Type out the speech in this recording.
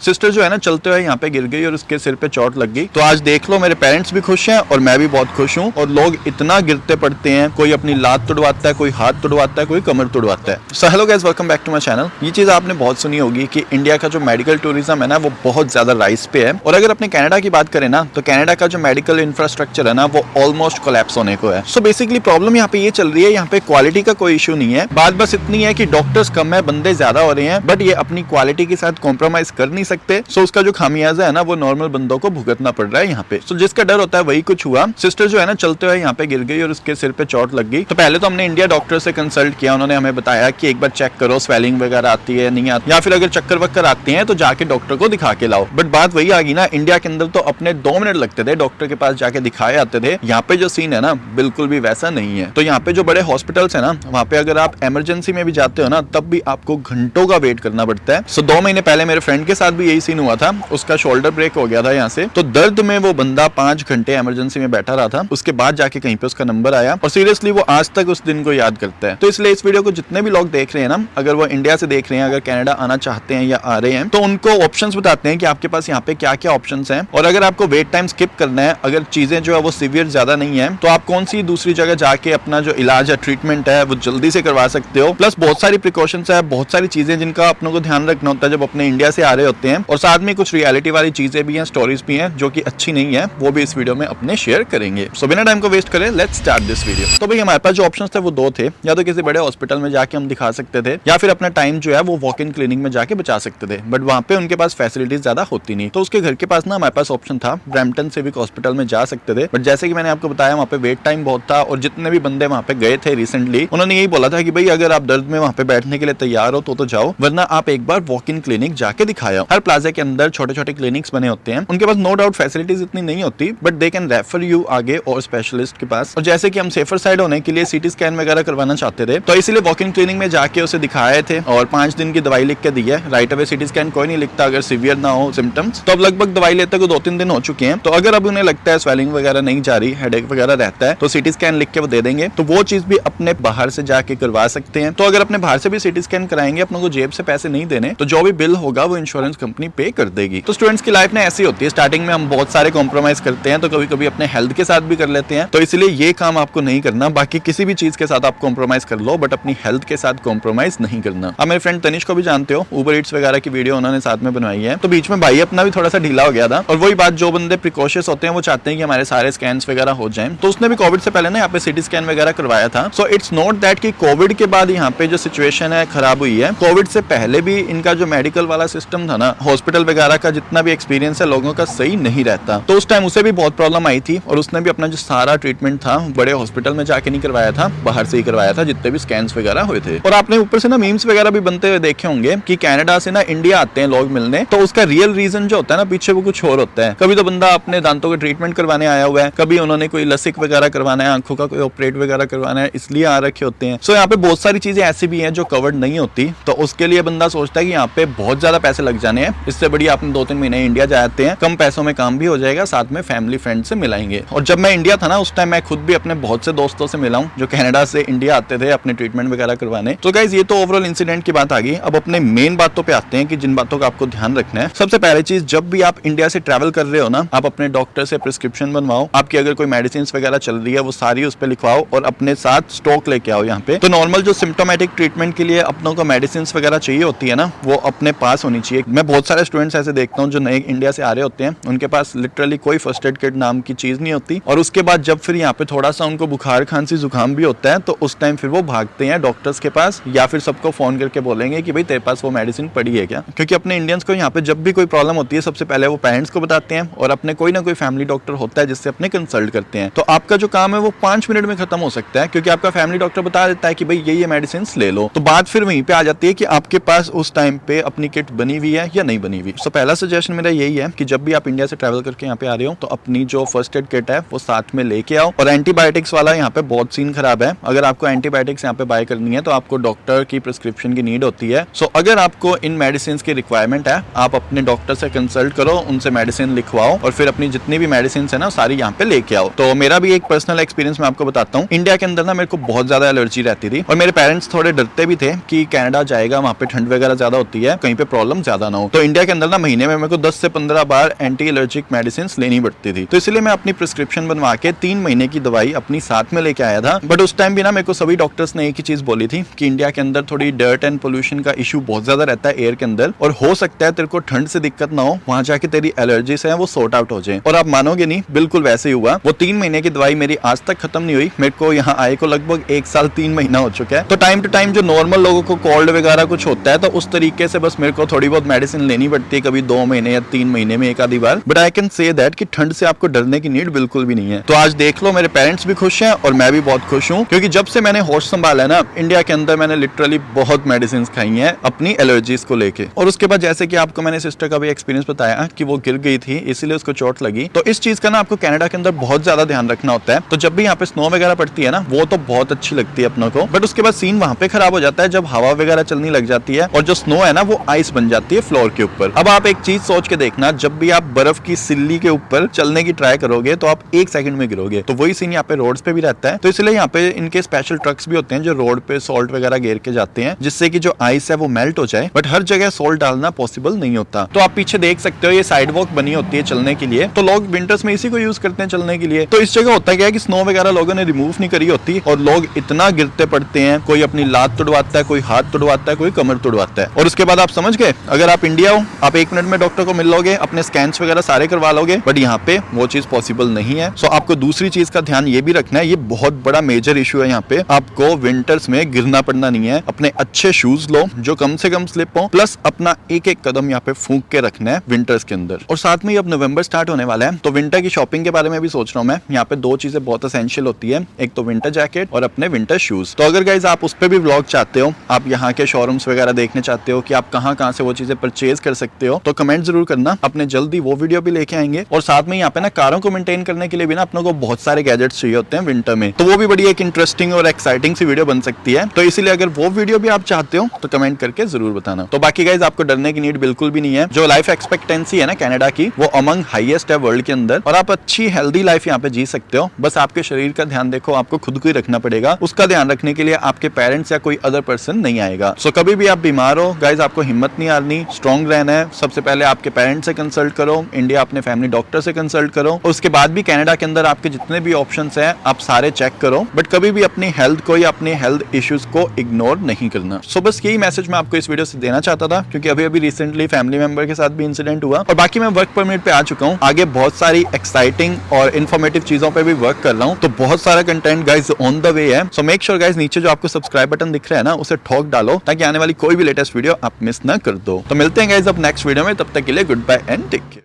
Sister जो है ना चलते हुए यहाँ पे गिर गई और उसके सिर पे चोट लग गई। तो आज देख लो मेरे पेरेंट्स भी खुश हैं और मैं भी बहुत खुश हूँ। और लोग इतना गिरते पड़ते हैं, कोई अपनी लात तुड़वाता है, कोई हाथ तुड़वाता है, कोई कमर तुड़वाता है। So hello guys, welcome back to my channel. ये चीज आपने बहुत सुनी होगी कि इंडिया का जो मेडिकल टूरिज्म है ना वो बहुत ज्यादा राइज पे है। और अगर अपने कनाडा की बात करें ना तो कनाडा का जो मेडिकल इंफ्रास्ट्रक्चर है ना वो ऑलमोस्ट कोलैप्स होने को है। सो बेसिकली प्रॉब्लम यहाँ पे ये चल रही है, यहाँ पे क्वालिटी का कोई इशू नहीं है। बात बस इतनी है कि डॉक्टर्स कम है, बंदे ज्यादा हो रहे हैं, बट ये अपनी क्वालिटी के साथ कॉम्प्रोमाइज कर नहीं सकते। सो उसका जो खामियाजा है ना वो नॉर्मल बंदों को भुगतना पड़ रहा है यहाँ पे। सो जिसका डर होता है वही कुछ हुआ। सिस्टर जो है ना चलते हुए यहाँ पे गिर गई और उसके सिर पे चोट लग गई। तो पहले तो हमने इंडिया डॉक्टर से कंसल्ट किया, उन्होंने हमें बताया कि एक बार चेक करो स्वेलिंग वगैरह आती है नहीं आती, या फिर अगर चक्कर वक्कर आती है तो जाके डॉक्टर को दिखा के लाओ। बट बात वही आ गई ना, इंडिया के अंदर तो अपने 2 मिनट लगते थे डॉक्टर के पास जाके दिखाए आते थे। यहाँ पे जो सीन है ना बिल्कुल भी वैसा नहीं है। तो यहाँ पे जो बड़े हॉस्पिटल्स है ना वहाँ पे अगर आप इमरजेंसी में भी जाते हो ना तब भी आपको घंटों का वेट करना पड़ता है। सो 2 महीने पहले मेरे फ्रेंड के साथ भी यही सीन हुआ था, उसका शोल्डर ब्रेक हो गया था यहाँ से। तो दर्द में वो बंदा 5 घंटे इमरजेंसी में बैठा रहा था, उसके बाद जाके कहीं पे उसका नंबर आया। और सीरियसली वो आज तक उस दिन को याद करता है। तो इसलिए इस वीडियो को जितने भी लोग देख रहे हैं ना, अगर वो इंडिया से देख रहे हैं, अगर कनाडा आना चाहते हैं या आ रहे हैं, तो उनको ऑप्शंस बताते हैं कि आपके पास यहाँ पे क्या क्या ऑप्शंस हैं। और अगर आपको वेट टाइम स्किप करना है, अगर चीजें जो है वो सीवियर ज्यादा नहीं है, तो आप कौन सी दूसरी जगह जाके अपना जो इलाज है, ट्रीटमेंट है, वो जल्दी से करवा सकते हो। प्लस बहुत सारी प्रिकॉशंस है, बहुत सारी चीजें जिनका अपनों को ध्यान रखना होता है जब अपने इंडिया से आ रहे होते हैं। और साथ में कुछ रियलिटी वाली चीजें भी हैं, स्टोरीज भी हैं जो कि अच्छी नहीं है, वो भी इस वीडियो में अपने शेयर करेंगे। सो बिना टाइम को वेस्ट करें लेट्स स्टार्ट दिस वीडियो। तो भाई हमारे पास जो ऑप्शंस थे वो 2 थे, या तो किसी बड़े हॉस्पिटल में जाके हम दिखा सकते थे, या फिर अपना टाइम जो है वो वॉक इन क्लिनिक में जाके बचा सकते थे। बट वहां पे उनके पास फैसिलिटीज ज्यादा होती नहीं। तो उसके घर के पास ना हमारे पास ऑप्शन था, ब्रैम्पटन सिविक हॉस्पिटल में जा सकते थे। बट जैसे कि मैंने आपको बताया वहाँ पे वेट टाइम बहुत था, और जितने भी बंदे वहाँ पे गए थे रिसेंटली उन्होंने यही बोला था कि भाई अगर आप दर्द में वहाँ पे बैठने के लिए तैयार हो तो जाओ, वरना आप एक बार वॉक इन क्लिनिक जाके दिखाया। हर प्लाजा के अंदर छोटे छोटे क्लिनिक्स बने होते हैं, उनके पास नो डाउट फैसिलिटीज इतनी नहीं होती, but they can refer you आगे और स्पेशलिस्ट के पास। और जैसे कि हम सेफर साइड होने के लिए सीटी स्कैन वगैरह करवाना चाहते थे, तो इसलिए वॉक इन क्लिनिक में जाके उसे दिखाए थे और 5 दिन की दवाई लिख के दी है। राइट अवे सीटी स्कैन कोई नहीं लिखता अगर सीवियर ना हो सिम्टम्स। तो अब लगभग दवाई लेते को 2-3 दिन हो चुके हैं। तो अगर अब उन्हें लगता है स्वेलिंग वगैरह नहीं जा रही, हेडेक वगैरह रहता है, तो सीटी स्कैन लिख के वो दे देंगे। तो वो चीज भी अपने बाहर से जाके करवा सकते हैं। तो अगर अपने बाहर से भी सीटी स्कैन कराएंगे, अपनों को जेब से पैसे नहीं देने, तो जो भी बिल होगा वो इंश्योरेंस कंपनी पे कर देगी। तो स्टूडेंट्स की लाइफ में ऐसी होती है, स्टार्टिंग में हम बहुत सारे कॉम्प्रोमाइज करते हैं, तो कभी कभी अपने हेल्थ के साथ भी कर लेते हैं। तो इसलिए ये काम आपको नहीं करना। बाकी किसी भी चीज के साथ आप कॉम्प्रोमाइज कर लो, बट अपनी हेल्थ के साथ कॉम्प्रोमाइज नहीं करना। अब मेरे फ्रेंड तनिष को भी जानते हो, उबर ईट्स वगैरह की वीडियो उन्होंने साथ में बनवाई है। तो बीच में भाई अपना भी थोड़ा सा ढीला हो गया था। और वही बात, जो बंदे प्रिकॉशियस होते हैं वो चाहते हैं कि हमारे सारे स्कैन्स वगैरह हो जाएं। तो उसने भी कोविड से पहले ना यहाँ पे सिटी स्कैन वगैरह करवाया था। सो इट्स नॉट दैट कि कोविड के बाद यहाँ पे जो सिचुएशन है खराब हुई है। कोविड से पहले भी इनका जो मेडिकल वाला सिस्टम था ना, हॉस्पिटल वगैरह का जितना भी एक्सपीरियंस है लोगों का सही नहीं रहता। तो उस टाइम उसे भी बहुत प्रॉब्लम आई थी, और उसने भी अपना जो सारा ट्रीटमेंट था बड़े हॉस्पिटल में जाके नहीं करवाया था, बाहर से ही करवाया था, जितने भी स्कैन्स वगैरह हुए थे। और आपने ऊपर से ना मीम्स वगैरह भी बनते हुए देखे होंगे कि कनाडा से ना इंडिया आते हैं लोग मिलने, तो उसका रियल रीजन जो होता है ना पीछे वो कुछ और होता है। कभी तो बंदा अपने दांतों का ट्रीटमेंट करवाने आया हुआ है, कभी उन्होंने कोई लसिक वगैरह करवाना है, आंखों का कोई ऑपरेट वगैरह करवाना है, इसलिए आ रखे होते हैं। सो यहाँ पे बहुत सारी चीजें ऐसी भी हैं जो कवर्ड नहीं होती। तो उसके लिए बंदा सोचता है कि यहाँ पे बहुत ज्यादा पैसे लग जाने हैं, इससे बढ़िया आपने 2-3 महीने इंडिया जाते हैं, कम पैसों में काम भी हो जाएगा, साथ में फैमिली फ्रेंड से मिलाएंगे। और जब मैं इंडिया था ना उस टाइम मैं खुद भी अपने बहुत से दोस्तों से मिला हूँ जो कनाडा से इंडिया आते थे अपने ट्रीटमेंट वगैरह करवाने। तो गाइस ये तो ओवरऑल इंसिडेंट की बात आ गई। अब अपने मेन बातों पे आते हैं कि जिन बातों का आपको ध्यान रखना है। सबसे पहली चीज, जब भी आप इंडिया से ट्रैवल कर रहे हो ना, आप अपने डॉक्टर से प्रिस्क्रिप्शन बनवाओ। आपकी अगर कोई मेडिसिन वगैरह चल रही है वो सारी उस पर लिखवाओ और अपने साथ स्टॉक लेके आओ यहाँ पे। तो नॉर्मल जो सिम्टोमेटिक ट्रीटमेंट के लिए अपनों को मेडिसिन वगैरह चाहिए होती है ना, वो अपने पास होनी चाहिए। मैं बहुत सारे स्टूडेंट्स ऐसे देखता हूँ जो नए इंडिया से आ रहे होते हैं, उनके पास लिटरली कोई फर्स्ट एड किट नाम की चीज नहीं होती। और उसके बाद जब फिर यहाँ पे थोड़ा सा उनको बुखार खांसी जुकाम भी होता है, तो उस टाइम फिर वो भागते हैं डॉक्टर्स के पास, या फिर सबको फोन करके बोलेंगे कि भाई तेरे पास वो मेडिसिन पड़ी है क्या। क्योंकि अपने इंडियंस को यहाँ पे जब भी कोई प्रॉब्लम होती है सबसे पहले वो पेरेंट्स को बताते हैं, और अपने कोई ना कोई फैमिली डॉक्टर होता है जिससे अपने कंसल्ट करते हैं। तो आपका जो काम है वो 5 मिनट में खत्म हो सकता है, क्योंकि आपका फैमिली डॉक्टर बता देता है कि भाई ये मेडिसिन ले लो। तो बात फिर वहीं पे आ जाती है कि आपके पास उस टाइम पे अपनी किट बनी हुई है या नहीं बनी हुई। तो पहला सजेशन मेरा यही है कि जब भी आप इंडिया से ट्रैवल करके यहाँ पे आ रहे हो, तो अपनी जो फर्स्ट एड किट है वो साथ में लेके आओ। और एंटीबायोटिक्स वाला यहाँ पे बहुत सीन खराब है, अगर आपको एंटीबायोटिक्स यहाँ पे बाय करनी है तो आपको डॉक्टर की प्रिस्क्रिप्शन की नीड होती है। सो अगर आपको इन मेडिसिन की रिक्वायरमेंट है, आप अपने डॉक्टर से कंसल्ट करो, उनसे मेडिसिन लिखवाओ, और फिर अपनी जितनी भी मेडिसिन है ना सारी यहाँ पे लेके आओ। तो मेरा भी एक पर्सनल एक्सपीरियंस मैं आपको बताता हूँ। इंडिया के अंदर ना मेरे को बहुत ज्यादा एलर्जी रहती थी, और मेरे पेरेंट्स थोड़े डरते भी थे कि कनाडा जाएगा, वहाँ पे ठंड वगैरह ज्यादा होती है, कहीं पे प्रॉब्लम ज्यादा ना हो। तो इंडिया के अंदर ना महीने में मेरे को 10 से 15 बार एंटी एलर्जिक मेडिसिन लेनी पड़ती थी। तो इसलिए मैं अपनी प्रिस्क्रिप्शन बनवा के 3 महीने की दवाई अपनी साथ में लेके आया था। बट उस टाइम भी ना मेरे को सभी डॉक्टर्स ने एक ही चीज बोली थी कि इंडिया के अंदर थोड़ी डर्ट एंड पोल्यूशन का इशू बहुत ज्यादा रहता है एयर के अंदर, और हो सकता है तेरे को ठंड से दिक्कत ना हो, वहां जाके तेरी एलर्जीज है वो सॉर्ट आउट हो जाए। और आप मानोगे नहीं, बिल्कुल वैसे ही हुआ। वो 3 महीने की दवाई मेरी आज तक खत्म नहीं हुई। मेरे को यहाँ आए को लगभग 1 साल 3 महीना हो चुका है। तो टाइम टू टाइम जो नॉर्मल लोगों को कोल्ड वगैरह कुछ होता है तो उस तरीके से बस मेरे को थोड़ी बहुत मेडिसिन लेनी पड़ती है, कभी 2 महीने या 3 महीने में एक आधी बार। But I can say that कि ठंड से आपको डरने की नीड बिल्कुल भी नहीं है। तो आज देख लो, मेरे पेरेंट्स भी खुश हैं और मैं भी बहुत खुश हूँ, क्योंकि जब से मैंने होश संभाला है ना इंडिया के अंदर, मैंने लिटरली बहुत मेडिसिन खाई हैं अपनी एलर्जीज को लेके। और उसके बाद जैसे कि आपको मैंने सिस्टर का भी एक्सपीरियंस बताया कि वो गिर गई थी इसलिए उसको चोट लगी। तो इस चीज का ना आपको कनाडा के अंदर बहुत ज्यादा ध्यान रखना होता है। तो जब भी यहाँ पे स्नो वगैरह पड़ती है ना, वो तो बहुत अच्छी लगती है अपनों को, बट उसके बाद सीन वहां पे खराब हो जाता है जब हवा वगैरह चलने लग जाती है और जो स्नो है ना वो आइस बन जाती है फ्लोर के ऊपर। अब आप एक चीज सोच के देखना, जब भी आप बर्फ की सिल्ली के ऊपर चलने की ट्राई करोगे तो आप 1 सेकंड में गिरोगे। तो वही सीन यहाँ पे रोड्स पे भी रहता है। तो इसलिए यहाँ पे इनके स्पेशल ट्रक्स भी होते हैं जो रोड पे सॉल्ट वगैरह घेर के जाते हैं, जिससे कि जो आइस है वो मेल्ट हो जाए। बट हर जगह सॉल्ट डालना पॉसिबल नहीं होता। तो आप पीछे देख सकते हो ये साइड वॉक बनी होती है चलने के लिए, तो लोग विंटर्स में इसी को यूज करते हैं चलने के लिए। तो इस जगह होता क्या है कि स्नो वगैरह लोगों ने रिमूव नहीं करी होती और लोग इतना गिरते पड़ते हैं, कोई अपनी लात तुड़वाता है, कोई हाथ तुड़वाता है, कोई कमर तुड़वाता है। और उसके बाद आप समझ गए, अगर आप इंडिया हो, आप 1 मिनट में डॉक्टर को मिल लोगे, अपने स्कैन्स वगैरह सारे करवा लोगे, बट यहाँ पे वो चीज पॉसिबल नहीं है। सो आपको दूसरी चीज का ध्यान ये भी रखना है, ये बहुत बड़ा मेजर इशू है यहाँ पे, आपको विंटर्स में गिरना पड़ना नहीं है। अपने अच्छे शूज लो जो कम से कम स्लिप हो, प्लस अपना एक एक कदम यहाँ पे फूंक के रखना है विंटर्स के अंदर। और साथ में अब नवंबर स्टार्ट होने वाला है, तो विंटर की शॉपिंग के बारे में भी सोच रहा हूँ मैं। यहाँ पे 2 चीजें बहुत एसेंशियल होती है, एक तो विंटर जैकेट और अपने विंटर शूज। तो अगर गाइज आप उस पर भी व्लॉग चाहते हो, आप यहाँ के शोरूम्स वगैरह देखने चाहते हो कि आप कहाँ से वो चीजें परचेज कर सकते हो, तो कमेंट जरूर करना, अपने जल्दी वो वीडियो भी लेके आएंगे। और साथ में यहाँ पे ना कारों को मेंटेन करने के लिए भी ना अपनों को बहुत सारे गैजेट्स चाहिए होते हैं विंटर में, तो वो भी बड़ी एक इंटरेस्टिंग और एक्साइटिंग सी वीडियो बन सकती है। तो इसीलिए अगर वो वीडियो भी आप चाहते हो तो कमेंट करके जरूर बताना। तो बाकी गाइज आपको डरने की नीड बिल्कुल भी नहीं है। जो लाइफ एक्सपेक्टेंसी है ना कनाडा की, वो अमंग हाईएस्ट है वर्ल्ड के अंदर, और आप अच्छी हेल्दी लाइफ यहाँ पे जी सकते हो। बस आपके शरीर का ध्यान देखो, आपको खुद को ही रखना पड़ेगा। उसका ध्यान रखने के लिए आपके पेरेंट्स या कोई अदर पर्सन नहीं आएगा। सो कभी भी आप बीमार हो गाइज, आपको हिम्मत नहीं हारनी, स्ट्रॉन्ग रहना है। सबसे पहले आपके पेरेंट्स से कंसल्ट करो, इंडिया अपने फैमिली डॉक्टर से कंसल्ट करो, उसके बाद भी कनाडा के अंदर आपके जितने भी ऑप्शंस हैं आप सारे चेक करो। बट कभी भी अपनी हेल्थ को या अपने हेल्थ इश्यूज को इग्नोर नहीं करना। सो बस यही मैसेज मैं आपको इस वीडियो से देना चाहता था, क्योंकि अभी रिसेंटली फैमिली मेंबर के साथ भी इंसिडेंट हुआ। और बाकी मैं वर्क परमिट पे आ चुका हूँ, आगे बहुत सारी एक्साइटिंग और इन्फॉर्मेटिव चीजों पे भी वर्क कर रहा हूँ। तो बहुत सारा content guys on the way है। सो मेक श्योर गाइज नीचे जो आपको सब्सक्राइब बटन दिख रहा है ना, उसे ठोक डालो ताकि आने वाली कोई भी लेटेस्ट वीडियो आप मिस ना कर दो। तो मिलते हैं गाइज अब नेक्स्ट वीडियो में, तब तक के लिए goodbye and take care.